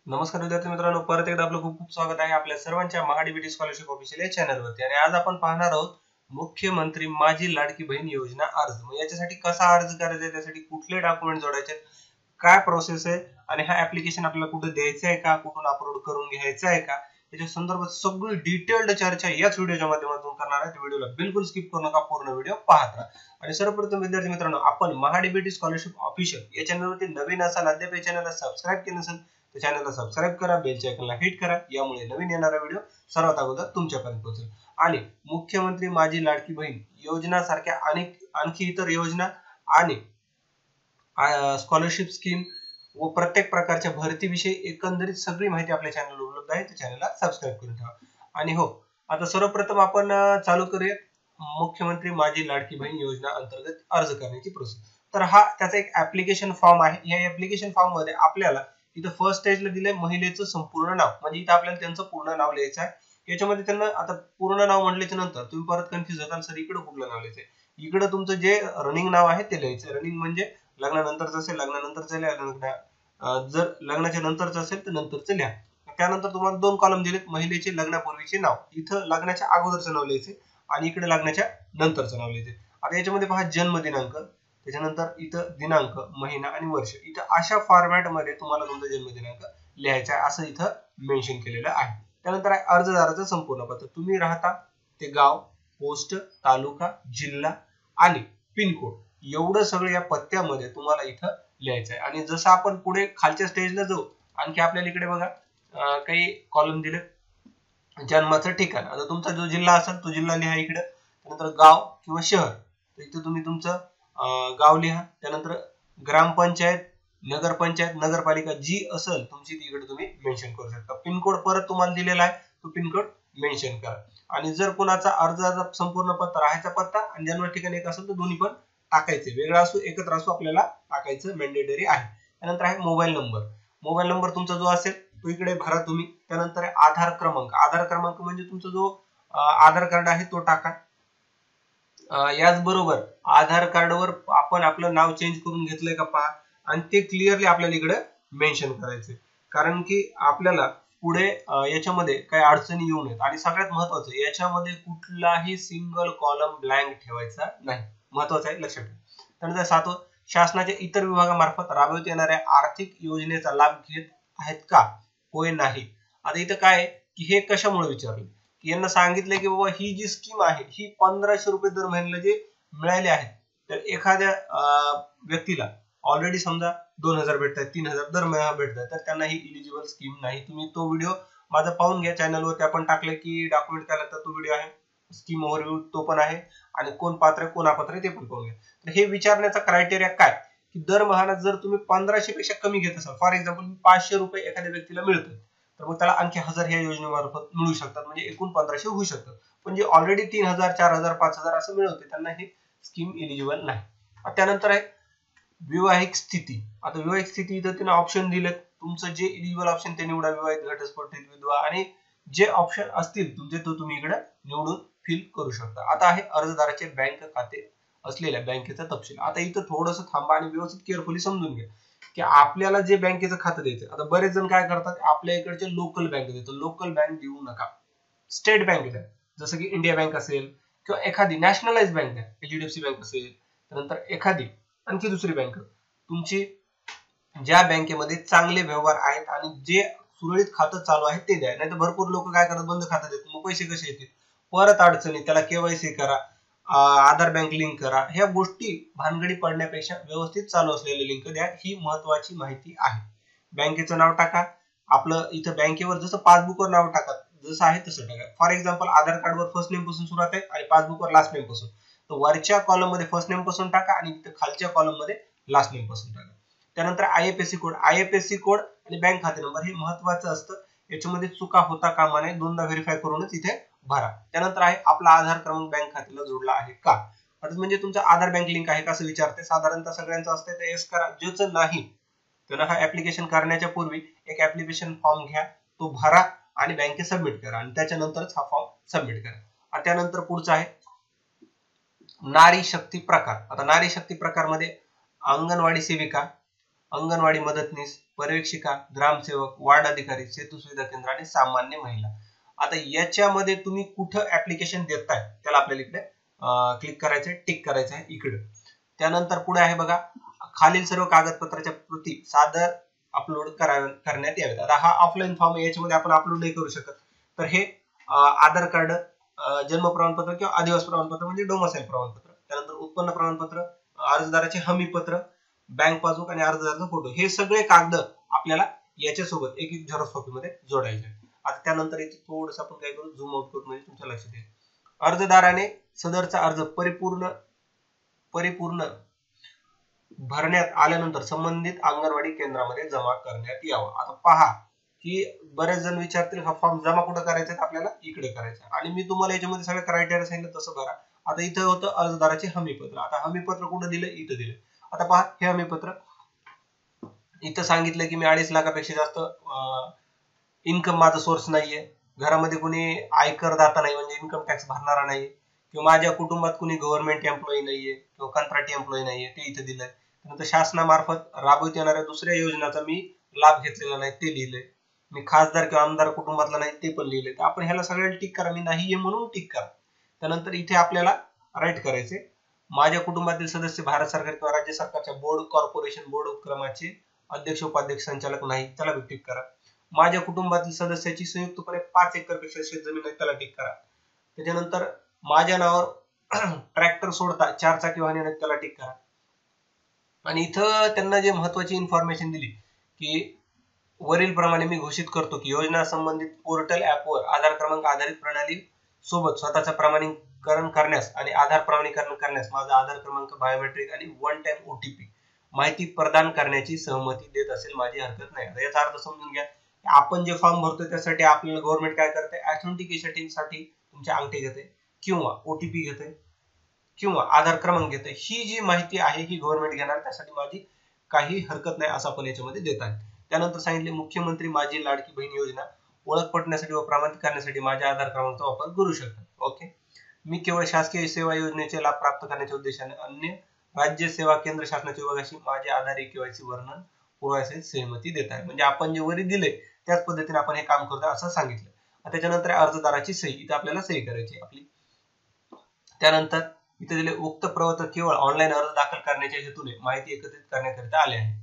नमस्कार विद्यार्थी मित्रांनो, परत एकदा आपलं खूप खूप स्वागत आहे आपल्या सर्वांच्या महाडीबीटी स्कॉलरशिप ऑफिशियल या चॅनलवरती। आणि आज आपण पाहणार आहोत मुख्यमंत्री माझी लाडकी बहीण योजना अर्ज। मग याच्यासाठी कसा अर्ज करायचा, त्यासाठी कुठले डॉक्युमेंट जोडायचे, काय प्रोसेस आहे आणि हा ऍप्लिकेशन आपल्याला कुठे द्यायचं आहे का, कुठून अपलोड करून घ्यायचं आहे का, याच्या संदर्भात सगळी डिटेल्ड चर्चा याच व्हिडिओच्या माध्यमातून करणार आहे। व्हिडिओला बिलकुल स्किप करू नका, पूर्ण व्हिडिओ पाहत राहा। आणि सर्वप्रथम विद्यार्थी मित्रांनो, आपण महाडीबीटी स्कॉलरशिप ऑफिशियल या चॅनलवरती नवीन असाल, अद्याप या चॅनलला सबस्क्राइब केलं नसेल तर चॅनलला सबस्क्राइब करा, बेलच्या आयकॉनला हिट करा, यामुळे नवीन येणारा व्हिडिओ सर्वात अगोदर तुमच्यापर्यंत पोहोचेल। आणि मुख्यमंत्री माझी लाडकी बहीण योजना सारख्या आणखी इतर योजना आणि स्कॉलरशिप स्कीम व प्रत्येक प्रकारच्या भरतीविषयी एकंदरीत सगळी माहिती आपल्या चॅनलवर उपलब्ध आहे, त्या चॅनलला सबस्क्राइब करून ठेवा। आणि हो, आता सर्वप्रथम आपण चालू करूया मुख्यमंत्री माझी लाडकी बहीण योजना अंतर्गत अर्ज करण्याची प्रोसेस। तर हा त्याचा एक ऍप्लिकेशन फॉर्म आहे। या ऍप्लिकेशन फॉर्म मध्ये आपल्याला इथं फर्स्ट स्टेजला दिले महिलेचं संपूर्ण नाव, म्हणजे इथं आपल्याला त्यांचं पूर्ण नाव लिहायचं आहे। याच्यामध्ये त्यांना आता पूर्ण नाव म्हटल्याच्या नंतर तुम्ही परत कन्फ्युज होताल, सर इकडे कुठलं नाव लिहायचंय। इकडे तुमचं जे रनिंग नाव आहे ते लिहायचं। रनिंग म्हणजे लग्नानंतरचं असेल लग्नानंतरचं लिहा, जर लग्नाच्या नंतरचं असेल तर नंतरचं लिहा। त्यानंतर तुम्हाला दोन कॉलम दिलेत, महिलेचे लग्नापूर्वीचे नाव, इथं लग्नाच्या अगोदरचं नाव लिहायचे आणि इकडे लग्नाच्या नंतरचं नाव लिहायचे। आता याच्यामध्ये पहा जन्म दिनांक, त्याच्यानंतर इथं दिनांक, महिना आणि वर्ष, इथं अशा फॉर्मॅट मध्ये तुम्हाला तुमचा जन्म दिनांक लिहायचा आहे, असं इथं मेन्शन केलेलं आहे। त्यानंतर आहे अर्जदाराचं संपूर्ण पत्ता, तुम्ही राहता ते गाव, पोस्ट, तालुका, जिल्हा आणि पिनकोड, एवढं सगळं या पत्त्यामध्ये तुम्हाला इथं लिहायचं आहे। आणि जसं आपण पुढे खालच्या स्टेजला जाऊ, आणखी आपल्याला इकडे बघा काही कॉलम दिले, जन्माचं ठिकाण, आता तुमचा जो जिल्हा असेल तो जिल्हा लिहा इकडे, त्यानंतर गाव किंवा शहर, तर इथं तुम्ही तुमचं गाव लिहा, त्यानंतर ग्रामपंचायत, नगरपंचायत, नगरपालिका जी असेल तुमची तिकडे तुम्ही मेन्शन करू शकता। पिनकोड परत तुम्हाला दिलेला आहे, तो पिनकोड मेन्शन करा। आणि जर कोणाचा अर्जाचा संपूर्ण पत्ता, राहायचा पत्ता आणि जन्म ठिकाण एक असेल तर दोन्ही पण टाकायचे, वेगळा असो एकत्र असो आपल्याला टाकायचं मॅन्डेटरी आहे। त्यानंतर आहे मोबाईल नंबर, मोबाईल नंबर तुमचा जो असेल तो इकडे भरा तुम्ही। त्यानंतर आहे आधार क्रमांक, आधार क्रमांक म्हणजे तुमचा जो आधार कार्ड आहे तो टाका। याचबरोबर आधार कार्डवर आपण आपलं नाव चेंज करून घेतलंय का पहा, आणि ते क्लिअरली आपल्याला इकडे मेन्शन करायचे, कारण की आपल्याला पुढे याच्यामध्ये काही अडचणी येऊ नयेत। आणि सगळ्यात महत्त्वाचं, याच्यामध्ये कुठलाही सिंगल कॉलम ब्लँक ठेवायचा नाही, महत्त्वाचं आहे, लक्षात ठेवा। त्यानंतर सातवं, शासनाच्या इतर विभागामार्फत राबवण्यात येणाऱ्या आर्थिक योजनेचा लाभ घेत आहेत का, होय नाही। आता इथं काय की हे कशामुळे विचारले की यांना सांगितलं की बाबा ही जी स्कीम आहे ही 1500 रुपये दर महिन्याला जे मिळाले आहेत, तर एखाद्या व्यक्तीला ऑलरेडी समजा 2000 भेटतात, 3000 दर महिना भेटतात, तर त्यांना ही इलिजिबल स्कीम नाही। तुम्ही तो व्हिडिओ माझा पाहून घ्या, चॅनलवरती आपण टाकले की डॉक्युमेंट काय लागतात तो व्हिडिओ आहे, स्कीम ओव्हरव्ह्यू तो पण आहे, आणि कोण पात्र कोण अपात्र आहे ते पण पाहून घ्या। तर हे विचारण्याचा क्रायटेरिया काय की दरमहा जर तुम्ही 1500 पेक्षा कमी घेत असाल, फॉर एक्झाम्पल 500 रुपये एखाद्या व्यक्तीला मिळतात, तर मग त्याला आणखी 1000 ह्या योजनेमार्फत मिळू शकतात, म्हणजे एकूण 1500 होऊ शकतात। पण जे ऑलरेडी 3000, 4000, 5000 असं मिळवते त्यांना हे स्कीम इलिजिबल नाही। त्यानंतर आहे विवाहिक स्थिती, आता विवाहिक स्थिती इथं त्यांना ऑप्शन दिलेत, तुमचं जे इलिजिबल ऑप्शन ते निवडा, विवाहित, घटस्फोटित, विधवा, आणि जे ऑप्शन असतील तुमचे तो तुम्ही इकडे निवडून फिल करू शकता। आता आहे अर्जदाराचे बँक खाते असलेल्या बँकेचा तपशील। आता इथं थोडंसं थांबा आणि व्यवस्थित केअरफुली समजून घ्या की आपल्याला जे बँकेचं खातं द्यायचं। आता बरेच जण काय करतात, आपल्या इकडचे लोकल बँक देतात, लोकल बँक देऊ नका, स्टेट बँक द्या, जसं की इंडिया बँक असेल किंवा एखादी नॅशनलाइज बँक द्या, एचडीएफसी बँक असेल, त्यानंतर एखादी आणखी दुसरी बँक तुमची ज्या बँकेमध्ये चांगले व्यवहार आहेत आणि जे सुरळीत खातं चालू आहे ते द्या। नाहीतर भरपूर लोक काय करतात, बंद खातं देतात, मग पैसे कसे येतील, परत अडचणी, त्याला केवायसी करा, आधार बँक लिंक करा, ह्या गोष्टी भानगडी पडण्यापेक्षा व्यवस्थित चालू असलेले लिंक द्या, ही महत्वाची माहिती आहे। बँकेचं नाव टाका, आपलं इथं बँकेवर जसं पासबुकवर नाव टाका जसं आहे तसं टाका। फॉर एक्झाम्पल आधार कार्डवर फर्स्ट नेम पासून सुरुवात आहे आणि पासबुकवर लास्ट नेम पासून, तर वरच्या कॉलम मध्ये फर्स्ट नेम पासून टाका आणि इथं खालच्या कॉलम मध्ये लास्ट नेम पासून टाका। त्यानंतर आयएफएससी कोड, आयएफएससी कोड आणि बँक खाते नंबर हे महत्वाचं असतं, याच्यामध्ये चुका होता कामा नये, दोनदा व्हेरीफाय करूनच इथे भरा। त्यानंतर आहे आपला आधार क्रमांक बँक खात्याला जोडला आहे का, म्हणजे तुमचा आधार बँक लिंक आहे का असं विचारते, साधारणतः सगळ्यांचं असतं, तर येस करा, ज्याचं नाही त्यांना हा ऍप्लिकेशन करण्याच्या पूर्वी एक ऍप्लिकेशन फॉर्म घ्या, तो भरा आणि बँकेत सबमिट करा, आणि त्याच्यानंतरच हा फॉर्म सबमिट करा। त्यानंतर पुढचा आहे नारी शक्ती प्रकार। आता नारी शक्ती प्रकार मध्ये अंगणवाडी सेविका, अंगणवाडी मदतनीस, पर्यवेक्षिका, ग्रामसेवक, वार्ड अधिकारी, सेतू सुविधा केंद्र आणि सामान्य महिला. आता याच्यामध्ये तुम्ही कुठं ऍप्लिकेशन देताय त्याला आपल्याला इकडे क्लिक करायचंय, टिक करायचं आहे इकडे. त्यानंतर पुढे आहे बघा, खालील सर्व कागदपत्राच्या प्रती सादर अपलोड करण्यात यावेत. आता हा ऑफलाईन फॉर्म आहे, याच्यामध्ये आपण अपलोड नाही करू शकत. तर हे आधार कार्ड, जन्म प्रमाणपत्र किंवा आदिवासी प्रमाणपत्र म्हणजे डोमासाईल प्रमाणपत्र, त्यानंतर उत्पन्न प्रमाणपत्र, अर्जदाराचे हमीपत्र, बँक पासबुक आणि अर्जदाराचा फोटो, हे सगळे कागद आपल्याला याच्यासोबत एक एक झेरॉक्स कॉपी मध्ये जोडायचे. आता त्यानंतर इथे थोडंसं आपण काय करू, झूम आउट करू म्हणजे तुमच्या लक्षात येईल. अर्जदाराने सदरचा अर्ज परिपूर्ण भरण्यात आल्यानंतर संबंधित अंगणवाडी केंद्रामध्ये जमा करण्यात यावा. आता पहा की बरेच जण विचारतील हा फॉर्म जमा कुठं करायचा, आपल्याला इकडे करायचा. आणि मी तुम्हाला याच्यामध्ये सगळे क्रायटेरिया सांगितलं तसं भरा. आता इथं होतं अर्जदाराचे हमीपत्र. आता हमीपत्र कुठं दिलं, इथं दिलं. आता पहा हे हमीपत्र इथं सांगितलं की मी 2.5 लाखापेक्षा जास्त इन्कम माझा सोर्स नाहीये, घरामध्ये कुणी आयकर दाता नाही म्हणजे इन्कम टॅक्स भरणारा नाही, किंवा माझ्या कुटुंबात कुणी गव्हर्नमेंट एम्प्लॉई नाहीये किंवा कंत्राटी एम्प्लॉई नाहीये, ते इथे दिलंय. त्यानंतर शासनामार्फत राबवण्यात येणाऱ्या दुसऱ्या योजनाचा मी लाभ घेतलेला नाही ते लिहिलंय. मी खासदार किंवा आमदार कुटुंबातला नाही ते पण लिहिलंय. तर आपण ह्याला सगळ्याला टिक करा, मी नाहीये म्हणून टिक करा. त्यानंतर इथे आपल्याला राईट करायचे, माझ्या कुटुंबातील सदस्य भारत सरकार किंवा राज्य सरकारच्या बोर्ड, कॉर्पोरेशन, बोर्ड उपक्रमाचे अध्यक्ष, उपाध्यक्ष, संचालक नाही, त्याला टिक करा. माझ्या कुटुंबातील सदस्याची संयुक्तपणे 5 एकरपेक्षा शेत जमीन आहे, त्याला टिक करा. त्याच्यानंतर माझ्या नावावर ट्रॅक्टर सोडता 4 चाकी वाहने आहेत, त्याला टिक करा. आणि इथं त्यांना जे महत्वाची इन्फॉर्मेशन दिली की वरील प्रमाणे मी घोषित करतो की योजना संबंधित पोर्टल ऍपवर आधार क्रमांक आधारित प्रणाली सोबत स्वतःचा प्रमाणीकरण करण्यास आणि आधार प्रमाणीकरण करण्यास माझा आधार क्रमांक, बायोमेट्रिक आणि 1 टाइम OTP माहिती प्रदान करण्याची सहमती देत असेल माझी हरकत नाही. याचा अर्थ समजून घ्या, आपण जे फॉर्म भरतोय त्यासाठी आपल्याला गव्हर्नमेंट काय करते, ऑथेंटिकेशन साठी तुमचे अंगठे घेते किंवा OTP घेते किंवा आधार क्रमांक घेते. ही जी माहिती आहे ही गव्हर्नमेंट घेणार, त्यासाठी माझी काही हरकत नाही असं आपण याच्यामध्ये देत आहे. त्यानंतर सांगितले मुख्यमंत्री माझी लाडकी बहीण योजना ओळख पटण्यासाठी व प्रमाणित करण्यासाठी माझ्या आधार क्रमांकाचा वापर करू शकतात. ओके, मी केवळ शासकीय सेवा योजनेचे लाभ प्राप्त करण्याच्या उद्देशाने अन्य राज्य सेवा केंद्र शासनाच्या विभागाशी माझे आधार KYC वर्णन पुराव्यासहित सहमती देत आहे. म्हणजे आपण जे वरी दिले त्याच पद्धतीने आपण हे काम करतो असं सांगितलं. त्याच्यानंतर अर्जदाराची सही, इथे आपल्याला सही करायची आपली. त्यानंतर इथे दिले उक्त प्रपत्र केवळ ऑनलाईन अर्ज दाखल करण्याच्या हेतूने माहिती एकत्रित करण्याकरिता आले आहे.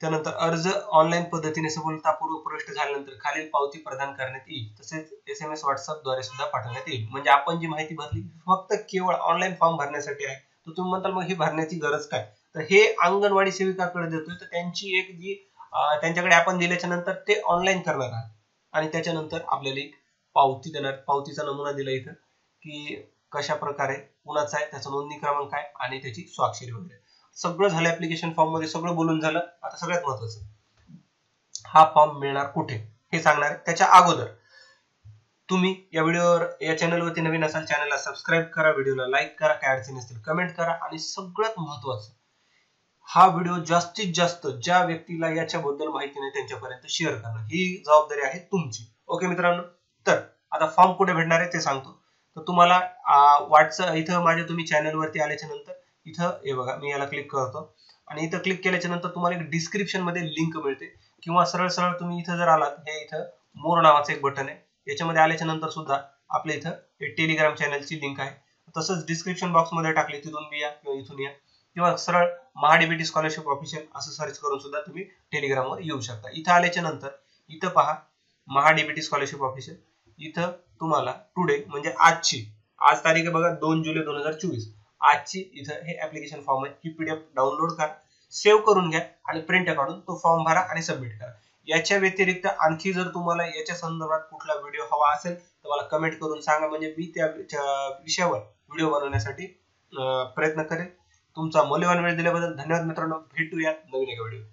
त्यानंतर अर्ज ऑनलाईन पद्धतीने सफलतापूर्वक प्रविष्ट झाल्यानंतर खालील पावती प्रदान करण्यात येईल, तसेच SMS WhatsApp द्वारे सुद्धा पाठवण्यात येईल. म्हणजे आपण जी माहिती भरली फक्त केवळ ऑनलाईन फॉर्म भरण्यासाठी आहे. तर तुम्ही म्हणताल मग ही भरण्याची गरज काय, तर हे अंगणवाडी सेविकाकडे देतोय, तर त्यांची एक जी त्यांच्याकडे आपण दिल्याच्या नंतर ते ऑनलाईन करणार आहे आणि त्याच्यानंतर आपल्याला एक पावती देणार. पावतीचा नमुना दिला इथं की कशा प्रकारे कुणाचा आहे, त्याचा नोंदणी क्रमांक काय आणि त्याची स्वाक्षरी वगैरे सगळं झालं. ऍप्लिकेशन फॉर्म मध्ये सगळं बोलून झालं. आता सगळ्यात महत्वाचं, हा फॉर्म मिळणार कुठे हे सांगणार आहे. त्याच्या अगोदर तुम्ही या व्हिडिओवर, या चॅनलवरती नवीन असाल चॅनलला सबस्क्राईब करा, व्हिडिओला लाईक करा, काय अडचणी असतील कमेंट करा आणि सगळ्यात महत्वाचं हा व्हिडिओ जास्तीत जास्त ज्या व्यक्तीला याच्याबद्दल माहिती नाही त्यांच्यापर्यंत शेअर करणं, ही जबाबदारी आहे तुमची. ओके मित्रांनो, तर आता फॉर्म कुठे भेटणार आहे ते सांगतो. तर तुम्हाला व्हॉट्सअप इथं माझ्या तुम्ही चॅनलवरती आल्याच्या नंतर इथं हे बघा, मी याला क्लिक करतो आणि इथं क्लिक केल्याच्या नंतर तुम्हाला एक डिस्क्रिप्शन मध्ये लिंक मिळते किंवा सरळ सरळ तुम्ही इथं जर आलात, हे इथं मोर नावाचं एक बटन आहे, याच्यामध्ये आल्याच्या नंतर सुद्धा आपल्या इथं एक टेलिग्राम चॅनलची लिंक आहे. तसंच डिस्क्रिप्शन बॉक्स मध्ये टाकली, तिथून बी या किंवा इथून या किंवा सरळ महाडीबीटी स्कॉलरशिप ऑफिशियल असं सर्च करून सुद्धा तुम्ही टेलिग्रामवर येऊ शकता. इथं आल्याच्या नंतर इथं पहा महाडीबीटी स्कॉलरशिप ऑफिशियल, इथं तुम्हाला टुडे म्हणजे आजची, आज तारीख आहे बघा 2 जुलै 2024, आजची इथं हे ऍप्लिकेशन फॉर्म आहे. ही PDF डाउनलोड करा, सेव्ह करून घ्या आणि प्रिंट काढून तो फॉर्म भरा आणि सबमिट करा. याच्या व्यतिरिक्त आणखी जर तुम्हाला याच्या संदर्भात कुठला व्हिडिओ हवा असेल तर मला कमेंट करून सांगा, म्हणजे मी त्या विषयावर व्हिडिओ बनवण्यासाठी प्रयत्न करेन. तुमचा मौल्यवान वेळ दिल्याबद्दल धन्यवाद मित्रांनो. भेटूया नवीन एका व्हिडिओ.